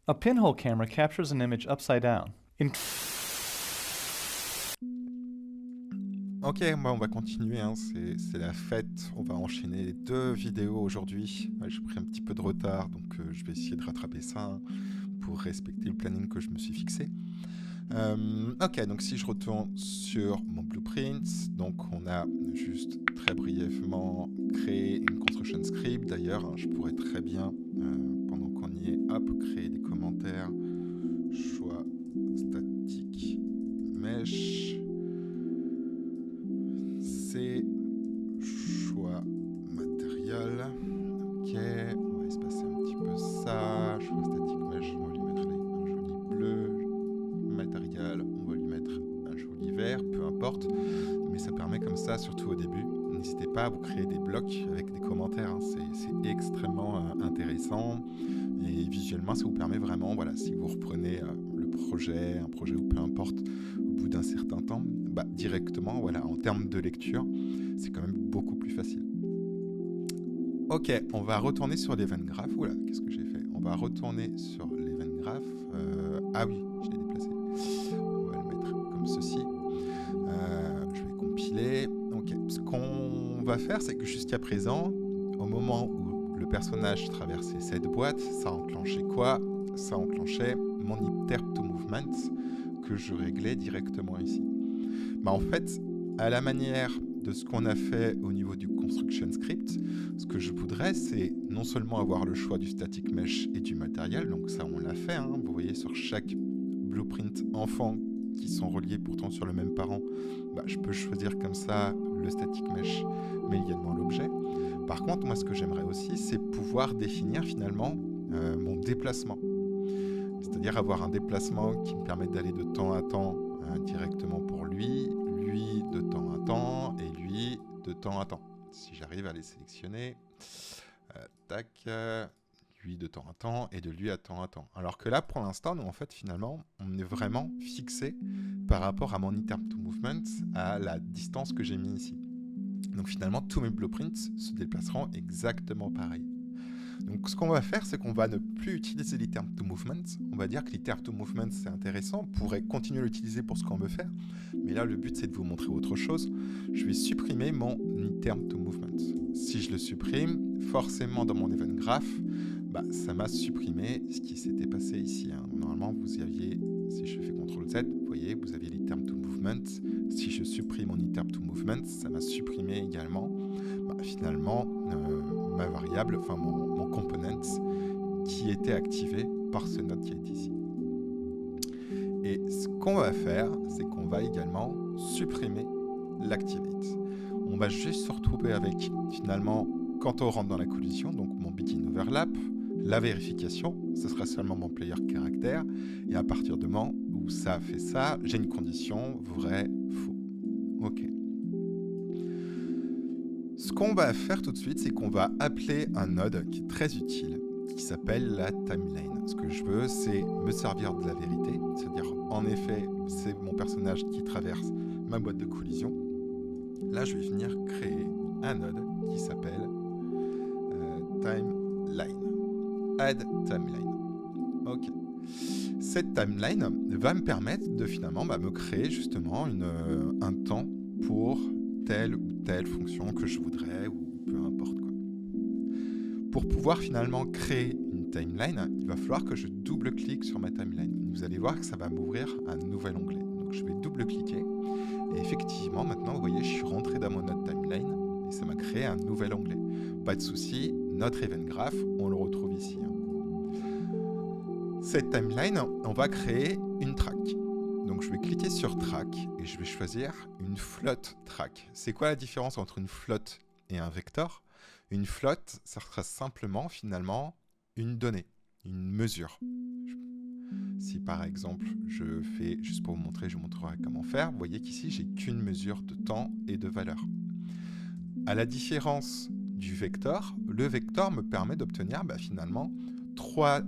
A pinhole camera captures an image upside down. Ok, on va continuer, hein. C'est la fête, on va enchaîner les 2 vidéos aujourd'hui. Ouais, j'ai pris un petit peu de retard, donc je vais essayer de rattraper ça, hein, pour respecter le planning que je me suis fixé. Ok, donc si je retourne sur mon blueprint, donc on a juste très brièvement créé une construction script. D'ailleurs, hein, je pourrais très bien, pendant qu'on y est, hop, créer des commentaires, choix statique mesh, c'est choix matériel. Ok, on va espacer un petit peu ça. Choix statique mesh, on va lui mettre un joli bleu. Matériel, on va lui mettre un joli vert, peu importe, mais ça permet comme ça, surtout au début, n'hésitez pas à vous créer des blocs avec des commentaires, hein. C'est extrêmement intéressant, et visuellement ça vous permet vraiment, voilà, si vous reprenez le projet, un projet ou peu importe, au bout d'un certain temps, bah, directement, voilà, en termes de lecture, c'est quand même beaucoup plus facile. Ok, on va retourner sur l'event graph. Oula, qu'est-ce que j'ai fait? On va retourner sur l'event graph. Ah oui, je l'ai déplacé. On va le mettre comme ceci. Je vais compiler. Ok, ce qu'on va faire, c'est que jusqu'à présent, au moment où le personnage traversait cette boîte, ça enclenchait quoi? Ça enclenchait mon interp to movement que je réglais directement ici. Bah, en fait, à la manière de ce qu'on a fait au niveau du construction script, ce que je voudrais, c'est non seulement avoir le choix du static mesh et du matériel, donc ça on l'a fait, hein, vous voyez sur chaque blueprint enfant qui sont reliés pourtant sur le même parent, bah, je peux choisir comme ça le static mesh, mais également l'objet. Par contre, moi ce que j'aimerais aussi, c'est pouvoir définir finalement mon déplacement. C'est-à-dire avoir un déplacement qui me permet d'aller de temps à temps directement pour lui de temps à temps, et lui de temps à temps. Si j'arrive à les sélectionner, tac, lui de temps à temps, et de lui à temps à temps. Alors que là, pour l'instant, nous, en fait, finalement, on est vraiment fixé par rapport à mon interp to movement, à la distance que j'ai mis ici. Donc finalement, tous mes blueprints se déplaceront exactement pareil. Donc ce qu'on va faire, c'est qu'on va ne plus utiliser l'iterm to movement. On va dire que l'iterm to movement, c'est intéressant. On pourrait continuer à l'utiliser pour ce qu'on veut faire. Mais là, le but, c'est de vous montrer autre chose. Je vais supprimer mon iterm to movement. Si je le supprime, forcément, dans mon event graph, bah, ça m'a supprimé ce qui s'était passé ici, hein. Normalement, vous aviez, si je fais CTRL-Z, vous voyez, vous aviez l'iterm to movement. Si je supprime mon iterm to movement, ça m'a supprimé également, bah, finalement, ma variable, enfin mon component qui était activé par ce node qui est ici. Et ce qu'on va faire, c'est qu'on va également supprimer l'activate. On va juste se retrouver avec, finalement, quand on rentre dans la collision, donc mon begin overlap, la vérification, ce sera seulement mon player caractère, et à partir du moment où ça fait ça, j'ai une condition vrai, faux. Ok. Ce qu'on va faire tout de suite, c'est qu'on va appeler un node qui est très utile, qui s'appelle la timeline. Ce que je veux, c'est me servir de la vérité, c'est-à-dire, en effet, c'est mon personnage qui traverse ma boîte de collision. Là, je vais venir créer un node qui s'appelle timeline. Add timeline. Ok. Cette timeline va me permettre de finalement me créer justement un temps pour telle ou telle fonction que je voudrais, ou peu importe quoi. Pour pouvoir finalement créer une timeline, il va falloir que je double-clique sur ma timeline. Vous allez voir que ça va m'ouvrir un nouvel onglet. Donc je vais double-cliquer, et effectivement maintenant vous voyez je suis rentré dans mon node timeline, et ça m'a créé un nouvel onglet. Pas de souci, notre event graph, on le retrouve ici, hein. Cette timeline, on va créer une track. Donc je vais cliquer sur track et je vais choisir une float track. C'est quoi la différence entre une float et un vecteur? Une float, ça sera simplement finalement une donnée, une mesure. Si par exemple je fais, juste pour vous montrer, je vous montrerai comment faire, vous voyez qu'ici j'ai qu'une mesure de temps et de valeur. À la différence du vecteur, le vecteur me permet d'obtenir finalement trois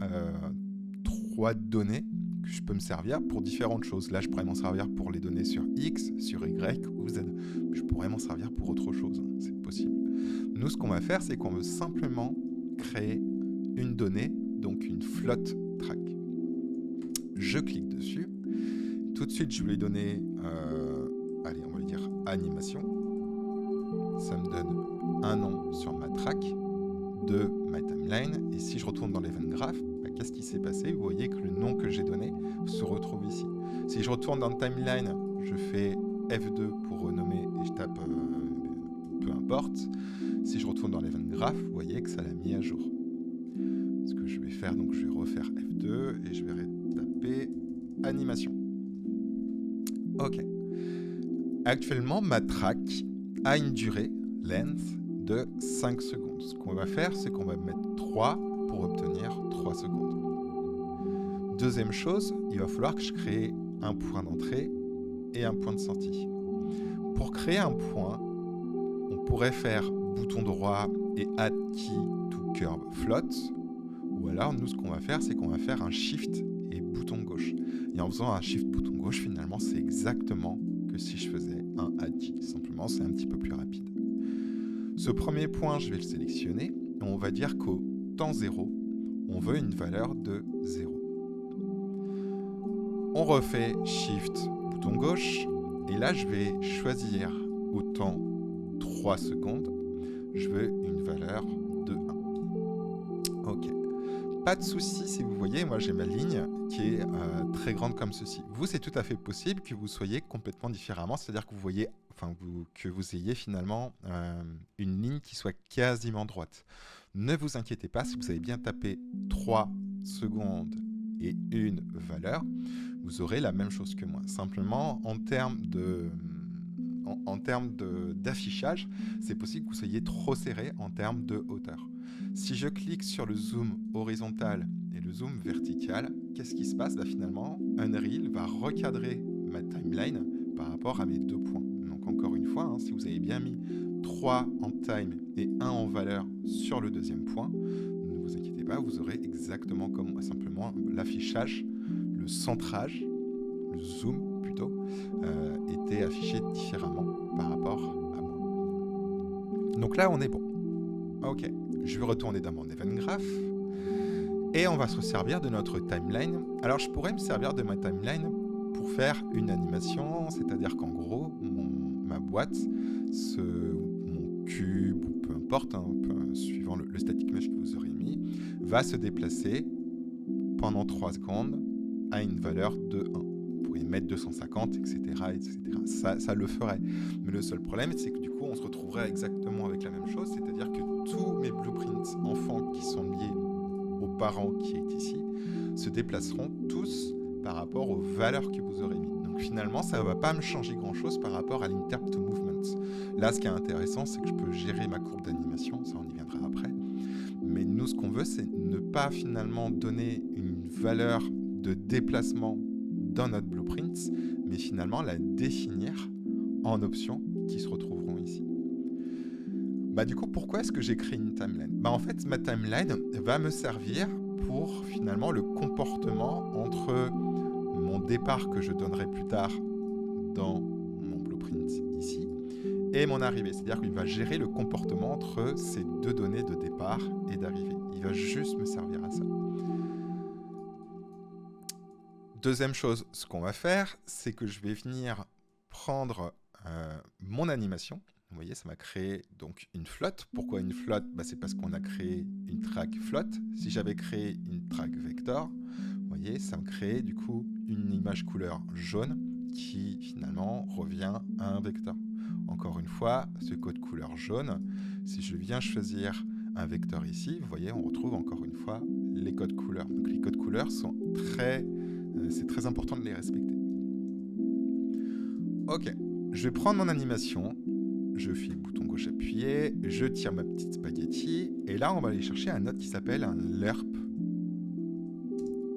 données que je peux me servir pour différentes choses. Là, je pourrais m'en servir pour les données sur X, sur Y ou Z. Je pourrais m'en servir pour autre chose, hein. C'est possible. Nous, ce qu'on va faire, c'est qu'on veut simplement créer une donnée, donc une float track. Je clique dessus. Tout de suite, je vais lui donner, allez, on va lui dire animation. Ça me donne un nom sur ma track de ma timeline. Et si je retourne dans l'event graph, qu'est-ce qui s'est passé? Vous voyez que le nom que j'ai donné se retrouve ici. Si je retourne dans le timeline, je fais F2 pour renommer et je tape peu importe. Si je retourne dans l'event graph, vous voyez que ça l'a mis à jour. Ce que je vais faire, donc je vais refaire F2 et je vais taper animation. Ok. Actuellement, ma track a une durée, length, de 5 secondes. Ce qu'on va faire, c'est qu'on va mettre 3 pour obtenir 3 secondes. Deuxième chose, il va falloir que je crée un point d'entrée et un point de sortie. Pour créer un point, on pourrait faire bouton droit et add key to curve float. Ou alors, nous, ce qu'on va faire, c'est qu'on va faire un shift et bouton gauche. Et en faisant un shift bouton gauche, finalement, c'est exactement que si je faisais un add key. Simplement, c'est un petit peu plus rapide. Ce premier point, je vais le sélectionner. Et on va dire qu'au temps 0, on veut une valeur de 0. On refait shift bouton gauche. Et là, je vais choisir au temps 3 secondes. Je veux une valeur de 1. Ok. Pas de souci si vous voyez, moi j'ai ma ligne qui est très grande comme ceci. Vous, c'est tout à fait possible que vous soyez complètement différemment, c'est-à-dire que vous voyez, que vous ayez finalement une ligne qui soit quasiment droite. Ne vous inquiétez pas, si vous avez bien tapé 3 secondes et une valeur, vous aurez la même chose que moi. Simplement, en termes d'affichage, c'est possible que vous soyez trop serré en termes de hauteur. Si je clique sur le zoom horizontal et le zoom vertical, qu'est-ce qui se passe? Finalement, Unreal va recadrer ma timeline par rapport à mes 2 points. Donc encore une fois, si vous avez bien mis 3 en time et 1 en valeur sur le deuxième point, ne vous inquiétez pas, vous aurez exactement comme moi. Simplement, l'affichage, le centrage, le zoom plutôt, était affiché différemment par rapport à moi. Donc là, on est bon. Ok, je vais retourner dans mon event graph et on va se servir de notre timeline. Alors, je pourrais me servir de ma timeline pour faire une animation, c'est-à-dire qu'en gros, ma boîte, mon cube, ou peu importe, suivant le static mesh que vous aurez mis, va se déplacer pendant 3 secondes à une valeur de 1. Vous pourriez mettre 250, etc. Ça le ferait. Mais le seul problème, c'est que du coup, on se retrouverait exactement avec la même chose, c'est-à-dire que tous mes blueprints enfants qui sont liés aux parents qui est ici se déplaceront tous par rapport aux valeurs que vous aurez mis. Donc finalement, ça ne va pas me changer grand-chose par rapport à l'interp to movement. Là, ce qui est intéressant, c'est que je peux gérer ma courbe d'animation, ça on y viendra après. Mais nous, ce qu'on veut, c'est ne pas finalement donner une valeur de déplacement dans notre blueprint, mais finalement la définir en options qui se retrouveront ici. Du coup, pourquoi est-ce que j'ai créé une timeline? En fait, ma timeline va me servir pour finalement le comportement entre mon départ que je donnerai plus tard dans mon blueprint ici et mon arrivée. C'est-à-dire qu'il va gérer le comportement entre ces deux données de départ et d'arrivée. Il va juste me servir à ça. Deuxième chose, ce qu'on va faire, c'est que je vais venir prendre mon animation. Vous voyez, ça m'a créé donc une flotte. Pourquoi une flotte? C'est parce qu'on a créé une track flotte. Si j'avais créé une track vector, vous voyez, ça me crée du coup une image couleur jaune qui finalement revient à un vecteur. Encore une fois, ce code couleur jaune, si je viens choisir un vecteur ici, vous voyez, on retrouve encore une fois les codes couleurs. Donc les codes couleurs sont c'est très important de les respecter. Ok, je vais prendre mon animation. Je file bouton gauche appuyé, je tire ma petite spaghetti, et là on va aller chercher un node qui s'appelle un lerp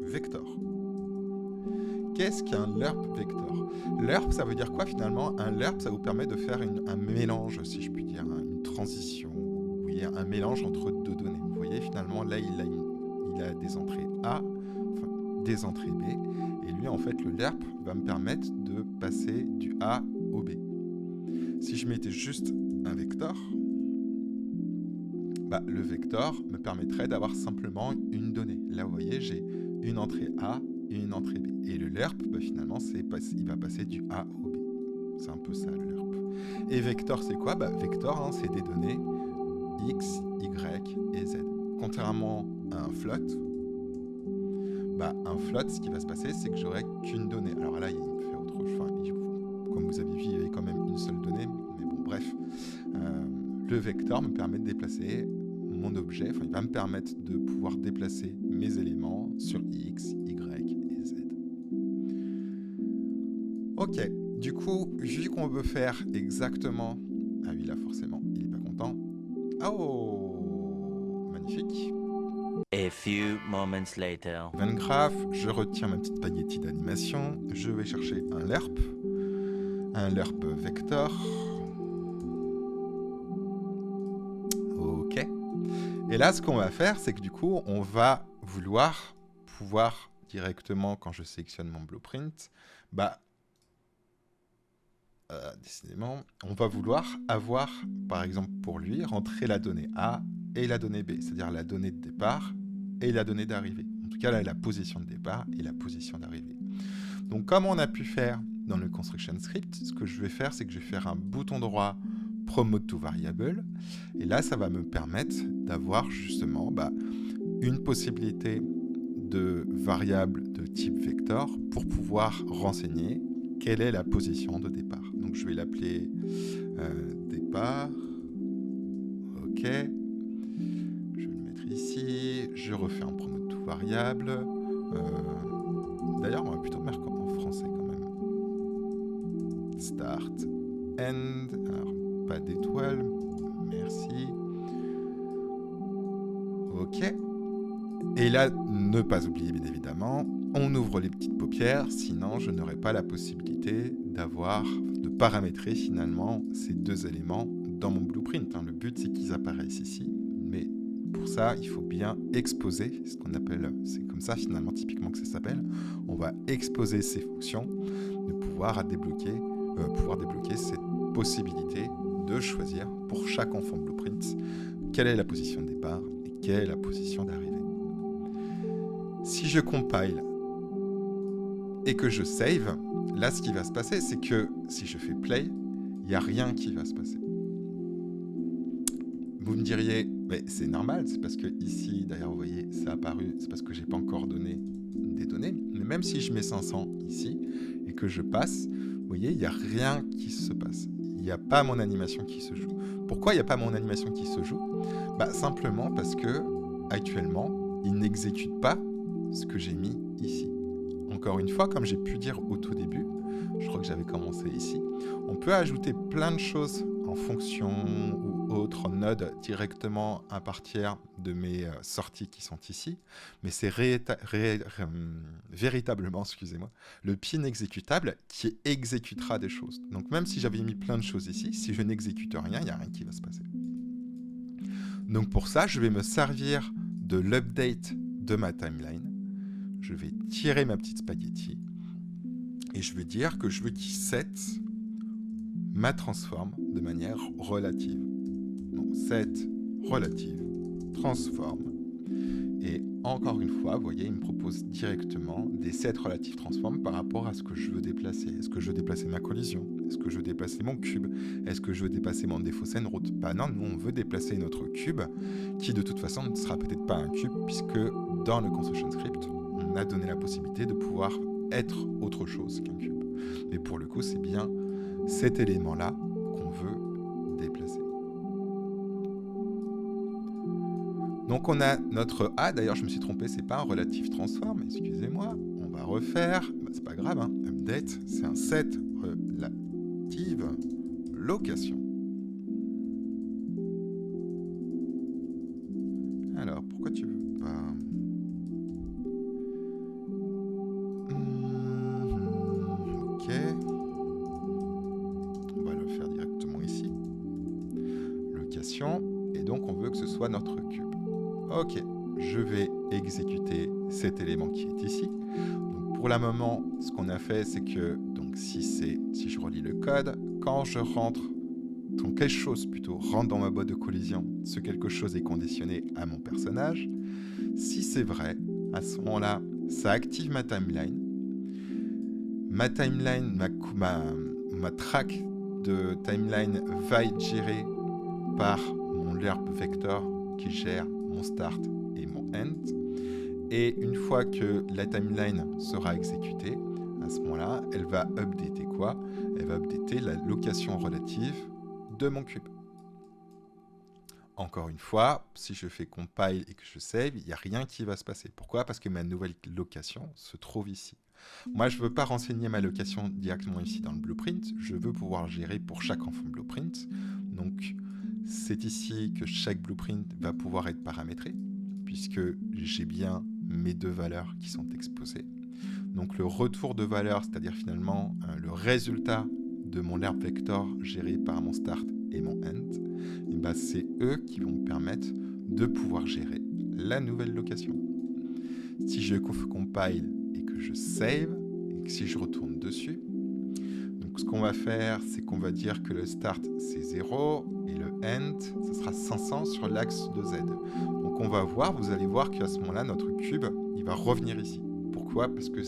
vector. Qu'est-ce qu'un lerp vector? Lerp, ça veut dire quoi finalement? Un lerp, ça vous permet de faire un mélange, si je puis dire, une transition, vous voyez, un mélange entre deux données. Vous voyez, finalement, là il a des entrées A, des entrées B, et lui en fait le lerp va me permettre de passer du A au B. Si je mettais juste un vecteur, le vecteur me permettrait d'avoir simplement une donnée. Là, vous voyez, j'ai une entrée A une entrée B. Et le lerp, bah, finalement, il va passer du A au B. C'est un peu ça, le lerp. Et vector, c'est quoi? Bah, vector, hein, c'est des données X, Y et Z. Contrairement à un float, bah, un float, ce qui va se passer, c'est que j'aurai qu'une donnée. Alors là, il me fait autre chose. Enfin, comme vous avez vu, il y avait quand même une seule donnée. Mais bon, bref. Le vecteur me permet de déplacer mon objet. Enfin, il va me permettre de pouvoir déplacer mes éléments sur X, Y et Z. Ok. Du coup, vu qu'on veut faire exactement... Ah oui, là, forcément, il n'est pas content. Oh, magnifique. A few moments later. Vengraph, je retiens ma petite spaghetti d'animation. Je vais chercher un lerp vector. Ok. Et là, ce qu'on va faire, c'est que du coup, on va vouloir pouvoir directement, quand je sélectionne mon blueprint, bah, décidément, on va vouloir avoir, par exemple pour lui, rentrer la donnée A et la donnée B, c'est-à-dire la donnée de départ et la donnée d'arrivée. En tout cas, là, la position de départ et la position d'arrivée. Donc, comme on a pu faire dans le construction script, ce que je vais faire, c'est que je vais faire un bouton droit promote to variable. Et là, ça va me permettre d'avoir justement une possibilité de variable de type vector pour pouvoir renseigner quelle est la position de départ. Donc, je vais l'appeler départ. OK. Je vais le mettre ici. Je refais un promote to variable. D'ailleurs, on va plutôt mettre en français quand même. Start, end. Alors, pas d'étoile. Merci. OK. Et là, ne pas oublier, bien évidemment, on ouvre les petites paupières, sinon je n'aurai pas la possibilité de paramétrer finalement ces deux éléments dans mon blueprint. Le but, c'est qu'ils apparaissent ici, mais pour ça, il faut bien exposer ce qu'on appelle, c'est comme ça finalement typiquement que ça s'appelle, on va exposer ces fonctions, de pouvoir débloquer cette possibilité de choisir pour chaque enfant blueprint quelle est la position de départ et quelle est la position d'arrivée. Si je compile et que je save, là, ce qui va se passer, c'est que si je fais play, il n'y a rien qui va se passer. Vous me diriez, mais c'est normal, c'est parce que ici, d'ailleurs, vous voyez, ça a apparu, c'est parce que je n'ai pas encore donné des données. Mais même si je mets 500 ici et que je passe, vous voyez, il n'y a rien qui se passe. Il n'y a pas mon animation qui se joue. Pourquoi il n'y a pas mon animation qui se joue? Simplement parce que, actuellement, il n'exécute pas ce que j'ai mis ici. Encore une fois, comme j'ai pu dire au tout début, je crois que j'avais commencé ici, on peut ajouter plein de choses en fonction ou autres nodes directement à partir de mes sorties qui sont ici, mais c'est véritablement, excusez-moi, le pin exécutable qui exécutera des choses. Donc même si j'avais mis plein de choses ici, si je n'exécute rien, il n'y a rien qui va se passer. Donc pour ça, je vais me servir de l'update de ma timeline. Je vais tirer ma petite spaghetti et je vais dire que je veux qu'il set ma transform de manière relative. Donc set relative, transform. Et encore une fois, vous voyez, il me propose directement des sets relative transform par rapport à ce que je veux déplacer. Est-ce que je veux déplacer ma collision? Est-ce que je veux déplacer mon cube? Est-ce que je veux déplacer mon défaussé route? Non, nous on veut déplacer notre cube qui de toute façon ne sera peut-être pas un cube puisque dans le construction script, on a donné la possibilité de pouvoir être autre chose qu'un cube. Mais pour le coup, c'est bien cet élément-là qu'on veut déplacer. Donc on a notre A, d'ailleurs je me suis trompé, c'est pas un relative transform, excusez-moi, on va refaire, c'est pas grave, update, c'est un set relative location. Alors, pourquoi tu veux pas... Ok. On va le faire directement ici. Location. Et donc, on veut que ce soit notre cube. Ok. Je vais exécuter cet élément qui est ici. Donc, pour le moment, ce qu'on a fait, c'est que donc, si je relis le code, quand je rentre, quand quelque chose plutôt rentre dans ma boîte de collision, ce quelque chose est conditionné à mon personnage. Si c'est vrai, à ce moment-là, ça active ma timeline. Ma timeline, ma track de timeline va être gérée par mon lerp vector qui gère mon start et mon end. Et une fois que la timeline sera exécutée, à ce moment-là, elle va updater quoi? Elle va updater la location relative de mon cube. Encore une fois, si je fais compile et que je save, il n'y a rien qui va se passer. Pourquoi? Parce que ma nouvelle location se trouve ici. Moi, je ne veux pas renseigner ma location directement ici dans le blueprint. Je veux pouvoir gérer pour chaque enfant blueprint. Donc, c'est ici que chaque blueprint va pouvoir être paramétré, puisque j'ai bien mes deux valeurs qui sont exposées. Donc, le retour de valeur, c'est-à-dire finalement le résultat de mon lerp vector géré par mon start et mon end, et ben c'est eux qui vont me permettre de pouvoir gérer la nouvelle location. Si je compile et que je save, et que si je retourne dessus, donc ce qu'on va faire, c'est qu'on va dire que le start c'est 0 et le end, ce sera 500 sur l'axe de Z. Donc on va voir, vous allez voir qu'à ce moment-là, notre cube, il va revenir ici. Pourquoi? Parce que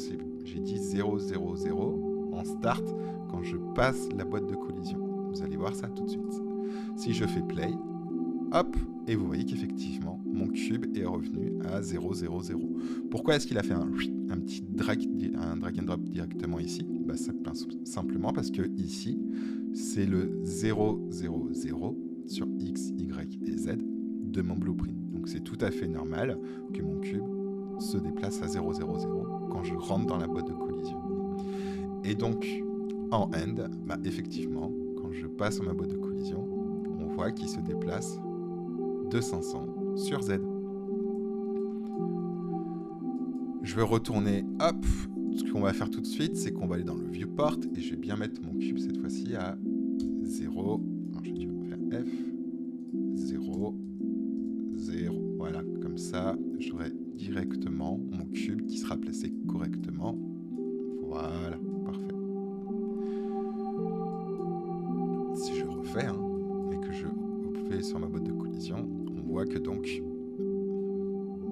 j'ai dit 0, 0, 0 en start quand je passe la boîte de collision. Vous allez voir ça tout de suite. Si je fais play, hop, et vous voyez qu'effectivement, mon cube est revenu à 0, 0, 0. Pourquoi est-ce qu'il a fait un petit drag and drop directement ici? Bah, simplement parce que ici, c'est le 0, 0, 0 sur X, Y et Z de mon blueprint. Donc c'est tout à fait normal que mon cube se déplace à 0, 0, 0 quand je rentre dans la boîte de collision. Et donc, en end, bah, effectivement, quand je passe ma boîte de collision, on voit qu'il se déplace de 500 sur Z. Je vais retourner, hop, ce qu'on va faire tout de suite, c'est qu'on va aller dans le viewport et je vais bien mettre mon cube cette fois-ci à 0. Alors je vais faire F, 0, 0. Voilà, comme ça, j'aurai directement mon cube qui sera placé correctement. Voilà, parfait. Si je refais, et que je fais sur ma boîte de collision, on voit que donc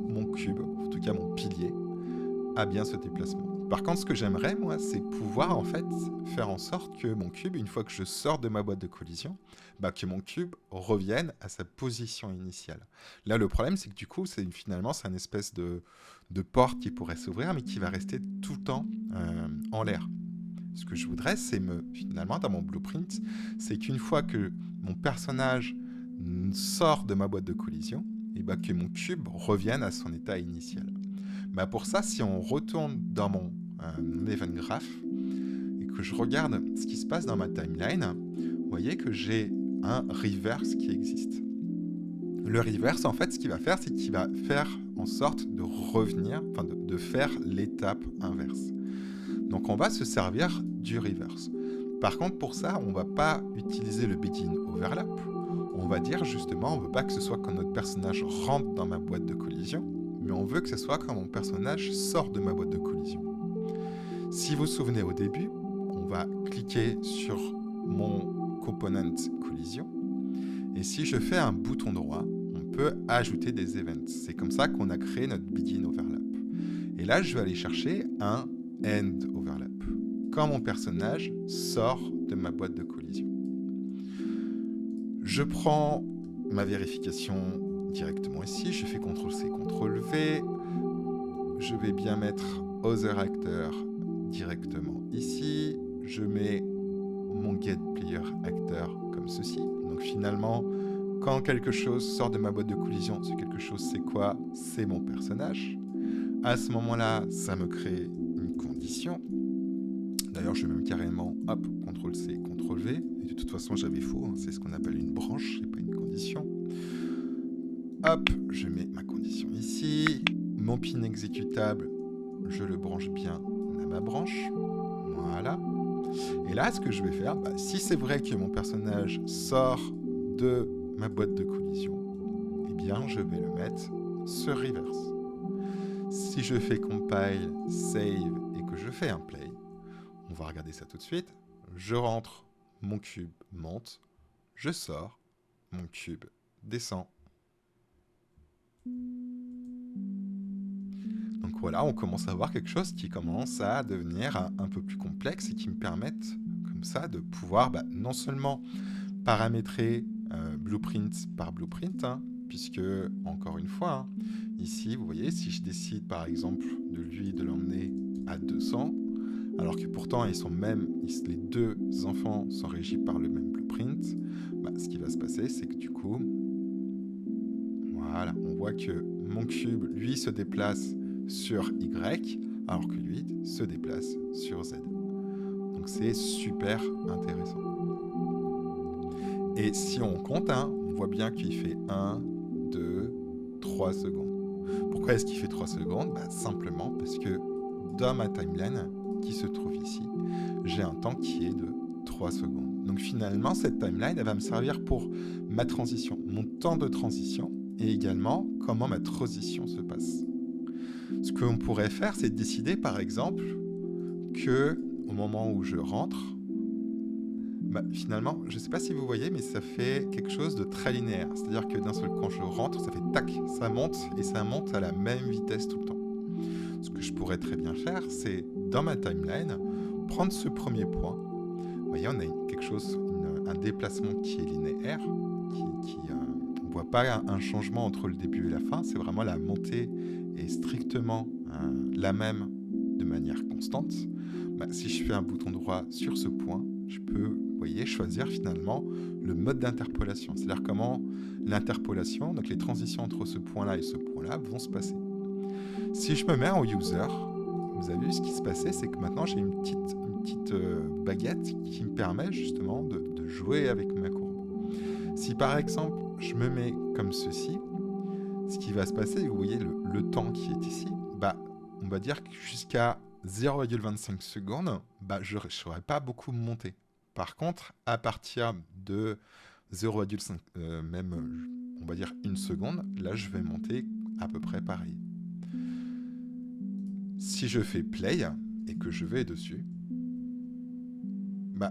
mon cube, en tout cas mon pilier, a bien ce déplacement. Par contre, ce que j'aimerais, moi, c'est pouvoir en fait faire en sorte que mon cube, une fois que je sors de ma boîte de collision, bah, que mon cube revienne à sa position initiale. Là, le problème, c'est que du coup, finalement, c'est une espèce de porte qui pourrait s'ouvrir, mais qui va rester tout le temps en l'air. Ce que je voudrais, c'est finalement, dans mon blueprint, c'est qu'une fois que mon personnage sort de ma boîte de collision, et bah, que mon cube revienne à son état initial. Bah, pour ça, si on retourne dans mon event graph et que je regarde ce qui se passe dans ma timeline, vous voyez que j'ai un reverse qui existe. Le reverse, en fait, ce qu'il va faire, c'est qu'il va faire en sorte de revenir, enfin de faire l'étape inverse. Donc on va se servir du reverse. Par contre, pour ça, on ne va pas utiliser le begin overlap. On va dire justement, on ne veut pas que ce soit quand notre personnage rentre dans ma boîte de collision, mais on veut que ce soit quand mon personnage sort de ma boîte de collision. Si vous vous souvenez au début, on va cliquer sur mon component collision, et si je fais un bouton droit, on peut ajouter des events. C'est comme ça qu'on a créé notre begin overlap. Et là, je vais aller chercher un end overlap, quand mon personnage sort de ma boîte de collision. Je prends ma vérification directement ici, je fais CTRL-C, CTRL-V, je vais bien mettre Other Actor directement ici, je mets mon getPlayerActor comme ceci. Donc finalement, quand quelque chose sort de ma boîte de collision, ce quelque chose c'est quoi? C'est mon personnage. À ce moment-là, ça me crée une condition. D'ailleurs, je vais même carrément, hop, CTRL-C, CTRL-V. Et de toute façon, j'avais faux, c'est ce qu'on appelle une branche, et pas une condition. Hop, je mets ma condition ici. Mon pin exécutable, je le branche bien à ma branche. Voilà. Et là, ce que je vais faire, si c'est vrai que mon personnage sort de ma boîte de collision, eh bien, je vais le mettre sur reverse. Si je fais compile, save et que je fais un play, on va regarder ça tout de suite. Je rentre, mon cube monte, je sors, mon cube descend. Donc voilà, on commence à voir quelque chose qui commence à devenir un peu plus complexe et qui me permettent comme ça de pouvoir non seulement paramétrer blueprint par blueprint, puisque, encore une fois, ici, vous voyez, si je décide par exemple de l'emmener à 200, alors que pourtant les deux enfants sont régis par le même blueprint, ce qui va se passer, c'est que du coup, voilà, on voit que mon cube, lui, se déplace sur Y, alors que lui se déplace sur Z. Donc c'est super intéressant. Et si on compte, on voit bien qu'il fait 1, 2, 3 secondes. Pourquoi est-ce qu'il fait 3 secondes ? Simplement parce que dans ma timeline, qui se trouve ici, j'ai un temps qui est de 3 secondes. Donc finalement, cette timeline, elle va me servir pour ma transition, mon temps de transition, et également comment ma transition se passe. Ce qu'on pourrait faire, c'est décider, par exemple, que au moment où je rentre, finalement, je ne sais pas si vous voyez, mais ça fait quelque chose de très linéaire. C'est-à-dire que d'un seul coup, quand je rentre, ça fait tac, ça monte, et ça monte à la même vitesse tout le temps. Ce que je pourrais très bien faire, c'est, dans ma timeline, prendre ce premier point. Vous voyez, on a quelque chose, un déplacement qui est linéaire, on ne voit pas un changement entre le début et la fin, c'est vraiment la montée est strictement la même de manière constante. Si je fais un bouton droit sur ce point, je peux, vous voyez, choisir finalement le mode d'interpolation. C'est-à-dire comment l'interpolation, donc les transitions entre ce point-là et ce point-là, vont se passer. Si je me mets en user, vous avez vu ce qui se passait, c'est que maintenant j'ai une petite baguette qui me permet justement de jouer avec ma courbe. Si par exemple je me mets comme ceci, ce qui va se passer, vous voyez le temps qui est ici, on va dire que jusqu'à 0,25 secondes, je ne saurais pas beaucoup monter. Par contre, à partir de 0,5, même on va dire 1 seconde, là je vais monter à peu près pareil. Si je fais play et que je vais dessus,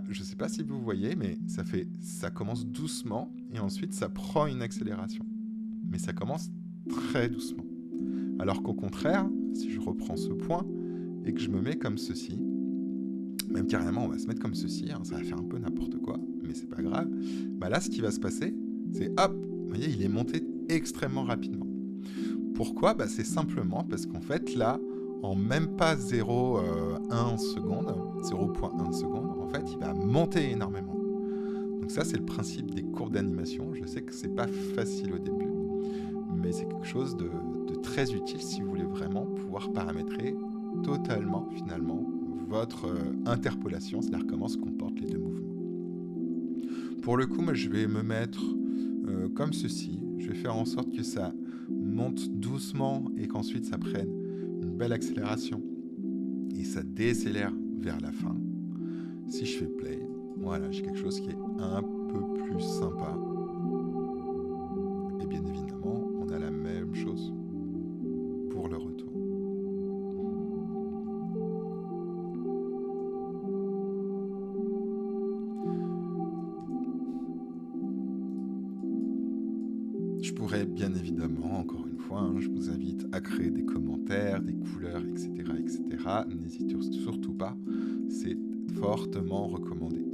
je ne sais pas si vous voyez, mais ça commence doucement et ensuite ça prend une accélération. Mais ça commence très doucement. Alors qu'au contraire, si je reprends ce point et que je me mets comme ceci, même carrément on va se mettre comme ceci, ça va faire un peu n'importe quoi, mais c'est pas grave. Là, ce qui va se passer, c'est hop, vous voyez, il est monté extrêmement rapidement. Pourquoi ? C'est simplement parce qu'en fait, là, en même pas 0,1 seconde, 0,1 seconde, en fait, il va monter énormément. Donc ça, c'est le principe des courbes d'animation. Je sais que c'est pas facile au début, mais c'est quelque chose de très utile si vous voulez vraiment pouvoir paramétrer totalement, finalement, votre interpolation, c'est-à-dire comment se comportent les deux mouvements. Pour le coup, moi, je vais me mettre comme ceci. Je vais faire en sorte que ça monte doucement et qu'ensuite ça prenne une belle accélération et ça décélère vers la fin. Si je fais play, voilà, j'ai quelque chose qui est un peu plus sympa. Et bien évidemment, on a la même chose pour le retour. Je pourrais bien évidemment, encore une fois, je vous invite à créer des commentaires, des couleurs, etc. etc. N'hésitez surtout pas, c'est fortement recommandé.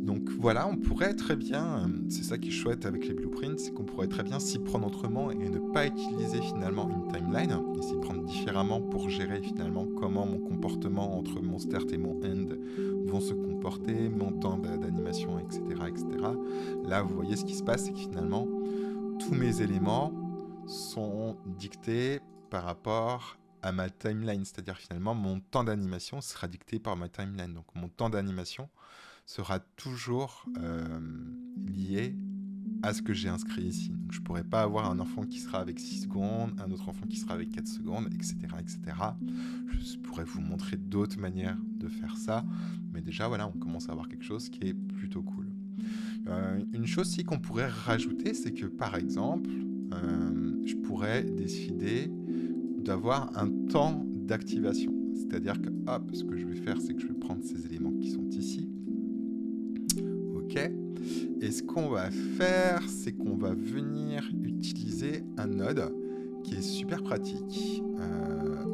Donc voilà, on pourrait très bien, c'est ça qui est chouette avec les blueprints, c'est qu'on pourrait très bien s'y prendre autrement et ne pas utiliser finalement une timeline, et s'y prendre différemment pour gérer finalement comment mon comportement entre mon start et mon end vont se comporter, mon temps d'animation, etc., etc. Là, vous voyez ce qui se passe, c'est que finalement, tous mes éléments sont dictés par rapport à ma timeline, c'est-à-dire finalement mon temps d'animation sera dicté par ma timeline. Donc mon temps d'animation sera toujours lié à ce que j'ai inscrit ici. Donc je ne pourrais pas avoir un enfant qui sera avec 6 secondes, un autre enfant qui sera avec 4 secondes, etc. etc. Je pourrais vous montrer d'autres manières de faire ça, mais déjà voilà, on commence à avoir quelque chose qui est plutôt cool. Une chose aussi qu'on pourrait rajouter, c'est que par exemple, je pourrais décider d'avoir un temps d'activation. C'est-à-dire que, hop, ce que je vais faire, c'est que je vais prendre ces éléments qui sont ici. OK. Et ce qu'on va faire, c'est qu'on va venir utiliser un node qui est super pratique.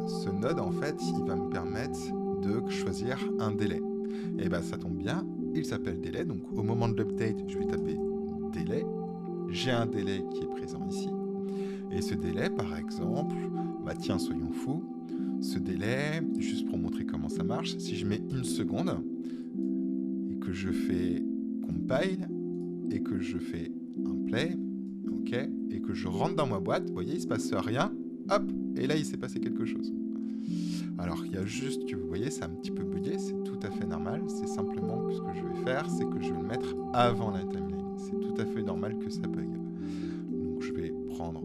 Ce node, en fait, il va me permettre de choisir un délai. Et ben ça tombe bien, il s'appelle délai. Donc au moment de l'update, je vais taper délai. J'ai un délai qui est présent ici. Et ce délai, par exemple, bah tiens, soyons fous. Ce délai, juste pour montrer comment ça marche, si je mets 1 seconde et que je fais compile et que je fais un play, ok, et que je rentre dans ma boîte, vous voyez, il se passe rien, hop, et là il s'est passé quelque chose. Alors il y a juste que vous voyez, c'est un petit peu bugué, c'est tout à fait normal, c'est simplement que ce que je vais faire, c'est que je vais le mettre avant la timeline. C'est tout à fait normal que ça bug. Donc je vais prendre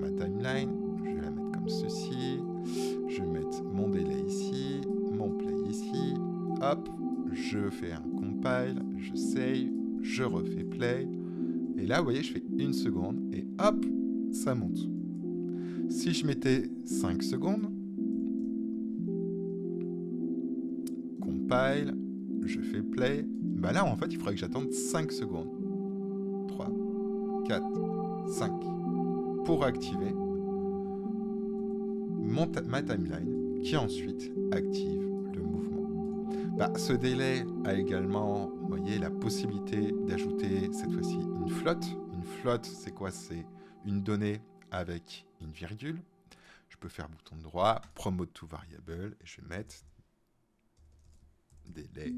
ma timeline, je vais la mettre comme ceci, je vais mettre mon délai ici, mon play ici, hop, je fais un compile, je save, je refais play, et là vous voyez je fais 1 seconde, et hop, ça monte. Si je mettais 5 secondes, compile, je fais play, bah là en fait il faudrait que j'attende 5 secondes. 3, 4, 5 pour activer ma timeline qui ensuite active le mouvement. Bah, ce délai a également, vous voyez, la possibilité d'ajouter cette fois-ci une flotte. Une flotte, c'est quoi? C'est une donnée avec une virgule. Je peux faire bouton droit, promote to variable, et je vais mettre délai,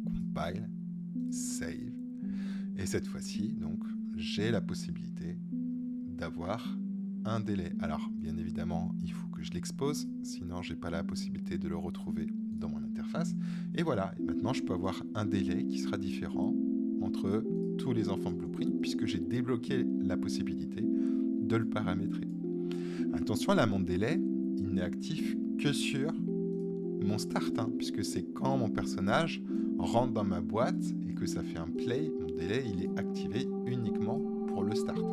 compile, save. Et cette fois-ci, donc, j'ai la possibilité d'avoir un délai. Alors, bien évidemment, il faut que je l'expose, sinon j'ai pas la possibilité de le retrouver dans mon interface. Et voilà, et maintenant je peux avoir un délai qui sera différent entre tous les enfants Blueprint, puisque j'ai débloqué la possibilité de le paramétrer. Attention, là, mon délai, il n'est actif que sur mon start, hein, puisque c'est quand mon personnage rentre dans ma boîte et que ça fait un play, mon délai, il est activé uniquement pour le start.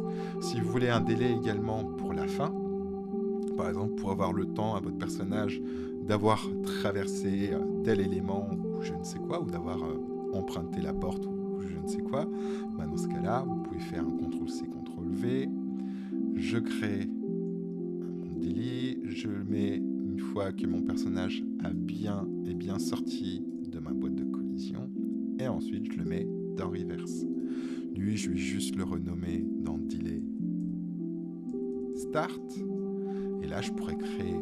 Si vous voulez un délai également pour la fin, par exemple pour avoir le temps à votre personnage d'avoir traversé tel élément ou je ne sais quoi, ou d'avoir emprunté la porte ou je ne sais quoi, bah dans ce cas-là, vous pouvez faire un CTRL-C, CTRL-V, je crée mon daily, je le mets une fois que mon personnage est bien sorti de ma boîte de collision, et ensuite je le mets dans reverse. Lui, je vais juste le renommer dans delay start, et là je pourrais créer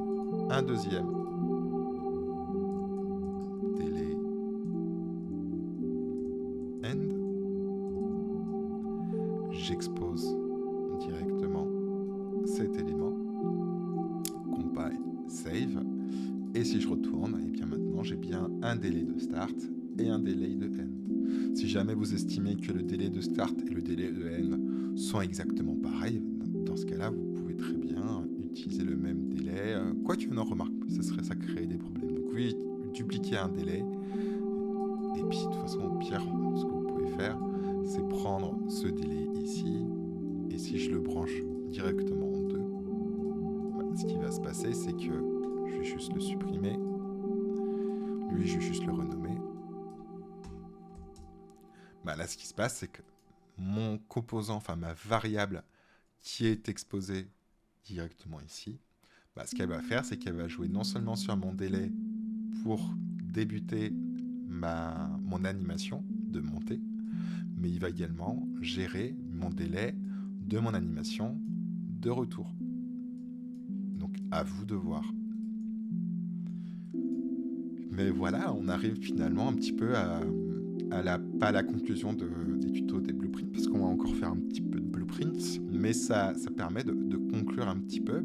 un deuxième delay end. J'expose directement cet élément, compile, save, et si je retourne, et bien maintenant j'ai bien un délai de start et un délai de end. Si jamais vous estimez que le délai de start et le délai de end sont exactement pareils, dans ce cas-là, vous pouvez très bien utiliser le même délai. Quoi qu'il y en ait, remarque, ça crée des problèmes. Donc oui, dupliquer un délai. Et puis de toute façon, au pire, ce que vous pouvez faire, c'est prendre ce délai ici. Et si je le branche directement en deux, ce qui va se passer, c'est que je vais juste le supprimer. Lui, je vais juste le renommer. Bah là, ce qui se passe, c'est que mon composant, enfin ma variable qui est exposée directement ici, bah, ce qu'elle va faire, c'est qu'elle va jouer non seulement sur mon délai pour débuter mon animation de montée, mais il va également gérer mon délai de mon animation de retour. Donc à vous de voir. Mais voilà, on arrive finalement un petit peu pas à la conclusion des tutos des blueprints, parce qu'on va encore faire un petit peu de blueprints, mais ça permet de conclure un petit peu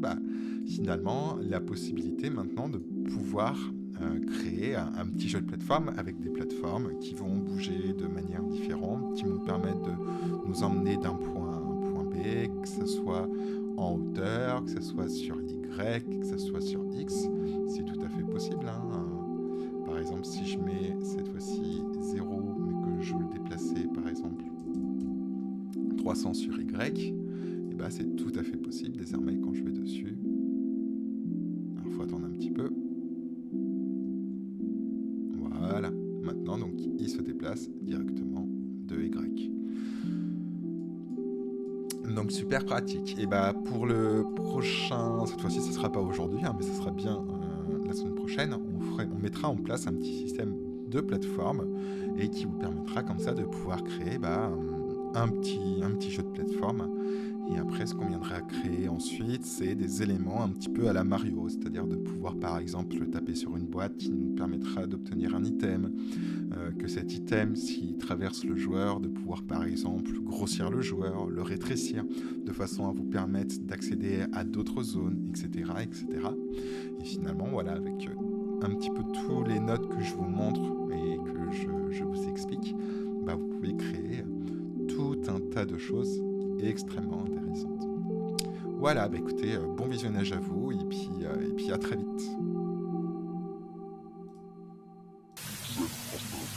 finalement la possibilité maintenant de pouvoir créer un petit jeu de plateforme avec des plateformes qui vont bouger de manière différente, qui vont permettre de nous emmener d'un point A à un point B, que ce soit en hauteur, que ce soit sur Y, que ce soit sur X. C'est tout à fait possible, hein. Par exemple, si je mets cette fois-ci 0, mais que je veux le déplacer, par exemple, 300 sur Y, et ben c'est tout à fait possible désormais quand je vais dessus. Alors, il faut attendre un petit peu. Voilà. Maintenant, donc, il se déplace directement de Y. Donc super pratique. Et bah pour le prochain, cette fois-ci ce sera pas aujourd'hui, hein, mais ce sera bien la semaine prochaine, on mettra en place un petit système de plateforme et qui vous permettra comme ça de pouvoir créer un petit jeu de plateforme. Et après, ce qu'on viendra créer ensuite, c'est des éléments un petit peu à la Mario, c'est-à-dire de pouvoir par exemple taper sur une boîte qui nous permettra d'obtenir un item, que cet item, s'il traverse le joueur, de pouvoir par exemple grossir le joueur, le rétrécir, de façon à vous permettre d'accéder à d'autres zones, etc. etc. Et finalement, voilà, avec un petit peu tous les notes que je vous montre et que je vous explique, vous pouvez créer tout un tas de choses extrêmement intéressantes. Voilà, écoutez, bon visionnage à vous et puis à très vite.